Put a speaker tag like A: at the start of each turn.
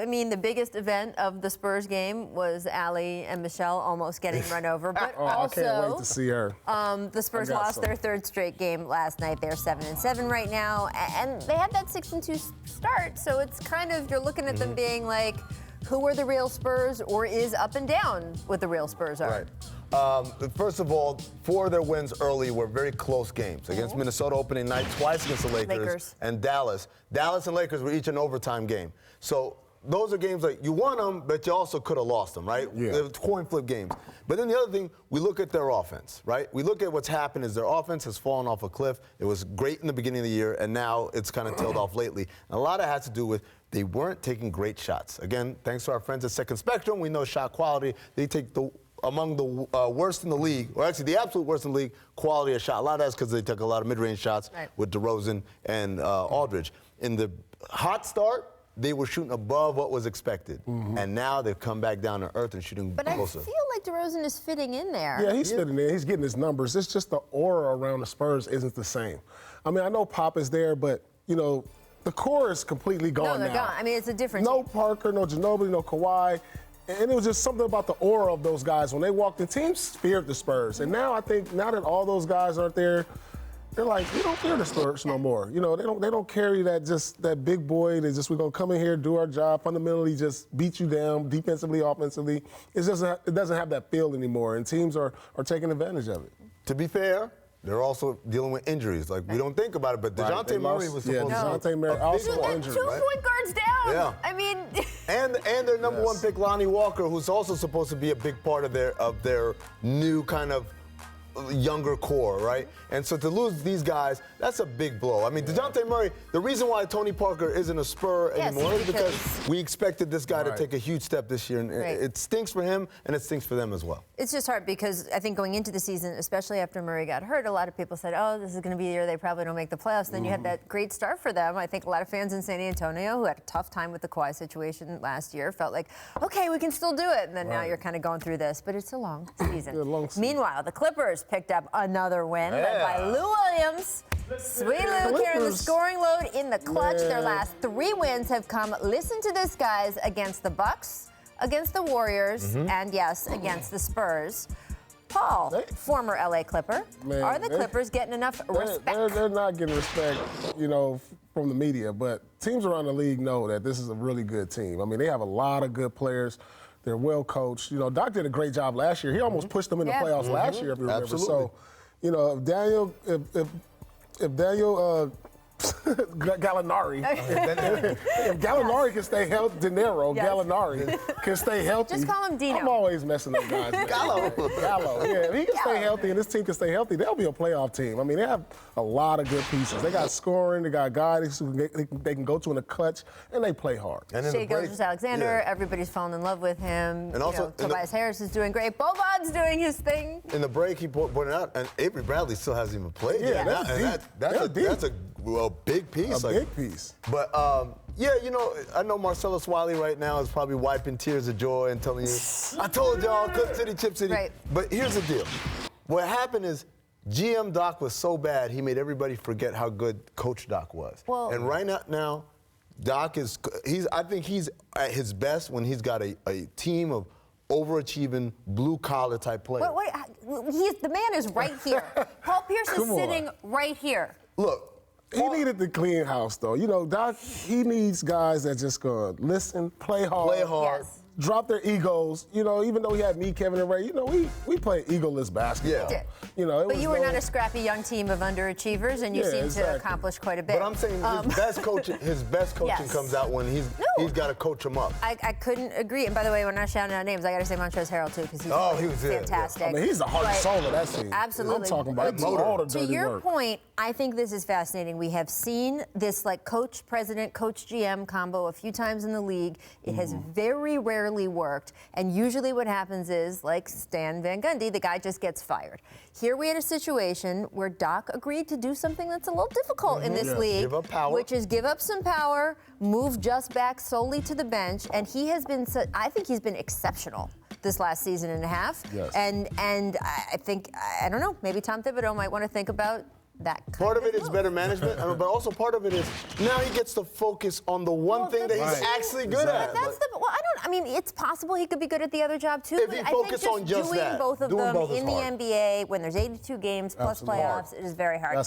A: I mean, the biggest event of the Spurs game was Allie and Michelle almost getting run over, but also
B: I can't wait to see her.
A: The Spurs lost their third straight game last night. They're 7-7 right now, and they had that 6-2 start. So it's kind of, you're looking at them being like, who are the real Spurs, or is up and down what the real Spurs are?
C: Right. First of all, 4 of their wins early were very close games. Against Minnesota opening night, twice against the Lakers. And Dallas. Dallas and Lakers were each an overtime game. So those are games like you won them, but you also could have lost them, right?
B: Yeah.
C: They're coin flip games. But then the other thing, we look at their offense, right? We look at what's happened is their offense has fallen off a cliff. It was great in the beginning of the year, and now it's kind of tailed off lately. And a lot of it has to do with they weren't taking great shots. Again, thanks to our friends at Second Spectrum, we know shot quality. They take among the worst in the league, or actually the absolute worst in the league, quality of shot. A lot of that's because they took a lot of mid-range shots with DeRozan and Aldridge. In the hot start, they were shooting above what was expected. And now they've come back down to earth and shooting closer.
A: But I feel like DeRozan is fitting in there.
B: Yeah, he's fitting in. He's getting his numbers. It's just the aura around the Spurs isn't the same. I mean, I know Pop is there, but, you know, the core is completely gone now.
A: No, they're gone. I mean, it's a different
B: No
A: team.
B: Parker, no Ginobili, no Kawhi. And it was just something about the aura of those guys. When they walked in, teams feared the Spurs. And now I think, now that all those guys aren't there, they're like, we don't fear the Spurs no more. You know, they don't carry that big boy. We're gonna come in here, do our job, fundamentally just beat you down, defensively, offensively. It doesn't have that feel anymore, and teams are taking advantage of it.
C: To be fair, they're also dealing with injuries. Like, we don't think about it, but DeJounte Murray was supposed to
B: DeJounte Murray also
A: injured. 2
B: right?
A: point guards down.
C: Yeah.
A: I mean,
C: and their number one pick, Lonnie Walker, who's also supposed to be a big part of their new kind of younger core, right? And so to lose these guys, that's a big blow. I mean, DeJounte Murray, the reason why Tony Parker isn't a Spur anymore is because we expected this guy to take a huge step this year, and it stinks for him, and it stinks for them as well.
A: it's just hard because I think going into the season, especially after Murray got hurt, a lot of people said, oh, this is going to be the year they probably don't make the playoffs. Then you had that great start for them. I think a lot of fans in San Antonio who had a tough time with the Kawhi situation last year felt like, okay, we can still do it. And then now you're kind of going through this, but it's a long season. Meanwhile, the Clippers picked up another win led by Lou Williams. Sweet Lou carrying the scoring load in the clutch. Their last 3 wins have come, listen to this, guys, against the Bucks, against the Warriors, and yes, against the Spurs. Paul, former LA Clipper, are the Clippers getting enough respect?
B: They're not getting respect, you know, from the media, but teams around the league know that this is a really good team. I mean, they have a lot of good players. They're well coached. You know, Doc did a great job last year. He almost pushed them in the playoffs last year, if you remember.
C: Absolutely.
B: So, you know, if Daniel Gallinari, if Gallinari can stay healthy, Gallinari can stay healthy.
A: Just call him Dino.
B: I'm always messing up guys.
C: Gallo.
B: Yeah, if he can stay healthy and this team can stay healthy, they'll be a playoff team. I mean, they have a lot of good pieces. They got scoring, they got guys who they can go to in the clutch, and they play hard.
A: And Shai Gilgeous-Alexander, everybody's fallen in love with him. And also, Tobias Harris is doing great. Boban's doing his thing.
C: In the break, he pointed out, and Avery Bradley still hasn't even played yet. That's a big piece.
B: Big piece.
C: But, yeah, you know, I know Marcellus Wiley right now is probably wiping tears of joy and telling you, I told y'all, Clip City, Chip City.
A: Right.
C: But here's the deal. What happened is GM Doc was so bad, he made everybody forget how good Coach Doc was.
A: Well,
C: and right now, Doc I think he's at his best when he's got a team of overachieving blue-collar type players.
A: The man is right here. Paul Pierce is sitting right here.
C: Look.
B: He needed to clean house, though. You know, Doc, he needs guys that just gonna listen, play hard, drop their egos. You know, even though he had me, Kevin, and Ray, you know, we play egoless basketball.
C: Yeah.
B: You know,
A: but you were not a scrappy young team of underachievers, and you seem to accomplish quite a bit.
C: But I'm saying his best coaching comes out when he's got to coach them up.
A: I couldn't agree. And by the way, when I shouting out names, I got to say Montrezl Harrell too, because he's fantastic.
B: I mean, he's the heart and soul of that team.
A: Absolutely.
B: I'm talking about all the dirty
A: To your
B: work.
A: point, I think this is fascinating. We have seen this like coach, president, coach, GM combo a few times in the league. It has very rarely worked. And usually what happens is, like Stan Van Gundy, the guy just gets fired. Here we had a situation where Doc agreed to do something that's a little difficult in this league,
C: give up power.
A: which is give up some power, move just back solely to the bench, and he has been, I think he's been exceptional this last season and a half.
B: Yes.
A: And I think, I don't know, maybe Tom Thibodeau might want to think about that kind
C: Part of it is
A: move.
C: better management, but also part of it is now he gets to focus on the one thing that he's
B: Right.
C: actually good at.
A: That's I mean, it's possible he could be good at the other job too.
C: If
A: but
C: he
A: I think
C: focused
A: just
C: on just
A: doing
C: that,
A: both of
C: doing
A: them
C: both is
A: in the
C: hard.
A: NBA when there's 82 games plus
B: Absolutely.
A: playoffs, it is very hard.